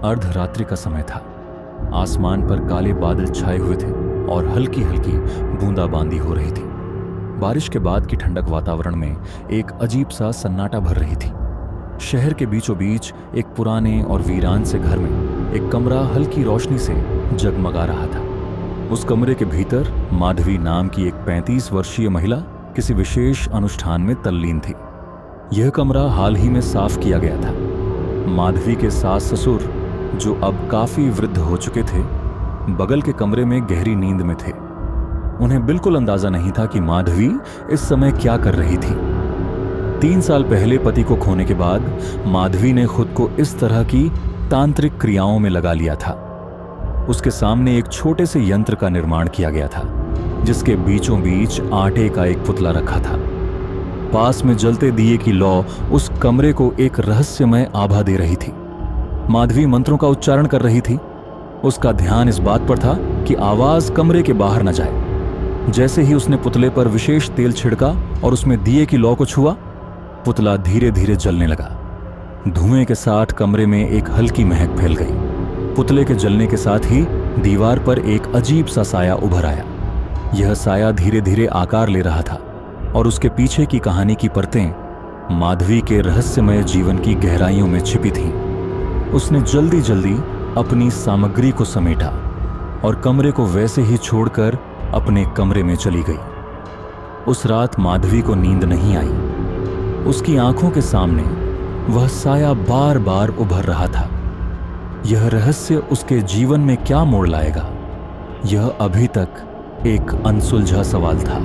अर्धरात्रि का समय था। आसमान पर काले बादल छाए हुए थे और हल्की हल्की बूंदाबांदी हो रही थी। बारिश के बाद की ठंडक वातावरण में एक अजीब सा सन्नाटा भर रही थी। शहर के बीचों बीच एक पुराने और वीरान से घर में एक कमरा हल्की रोशनी से जगमगा रहा था। उस कमरे के भीतर माधवी नाम की एक 35 वर्षीय महिला किसी विशेष अनुष्ठान में तल्लीन थी। यह कमरा हाल ही में साफ किया गया था। माधवी के सास ससुर, जो अब काफी वृद्ध हो चुके थे, बगल के कमरे में गहरी नींद में थे। उन्हें बिल्कुल अंदाजा नहीं था कि माधवी इस समय क्या कर रही थी। 3 साल पहले पति को खोने के बाद माधवी ने खुद को इस तरह की तांत्रिक क्रियाओं में लगा लिया था। उसके सामने एक छोटे से यंत्र का निर्माण किया गया था, जिसके बीचों बीच आटे का एक पुतला रखा था। पास में जलते दिए की लौ उस कमरे को एक रहस्यमय आभा दे रही थी। माधवी मंत्रों का उच्चारण कर रही थी। उसका ध्यान इस बात पर था कि आवाज कमरे के बाहर न जाए। जैसे ही उसने पुतले पर विशेष तेल छिड़का और उसमें दिए की लौ को छुआ, पुतला धीरे धीरे जलने लगा। धुएं के साथ कमरे में एक हल्की महक फैल गई। पुतले के जलने के साथ ही दीवार पर एक अजीब सा साया उभर आया। यह साया धीरे धीरे आकार ले रहा था और उसके पीछे की कहानी की परतें माधवी के रहस्यमय जीवन की गहराइयों में छिपी थीं। उसने जल्दी जल्दी अपनी सामग्री को समेटा और कमरे को वैसे ही छोड़कर अपने कमरे में चली गई। उस रात माधवी को नींद नहीं आई। उसकी आंखों के सामने वह साया बार बार उभर रहा था। यह रहस्य उसके जीवन में क्या मोड़ लाएगा, यह अभी तक एक अनसुलझा सवाल था।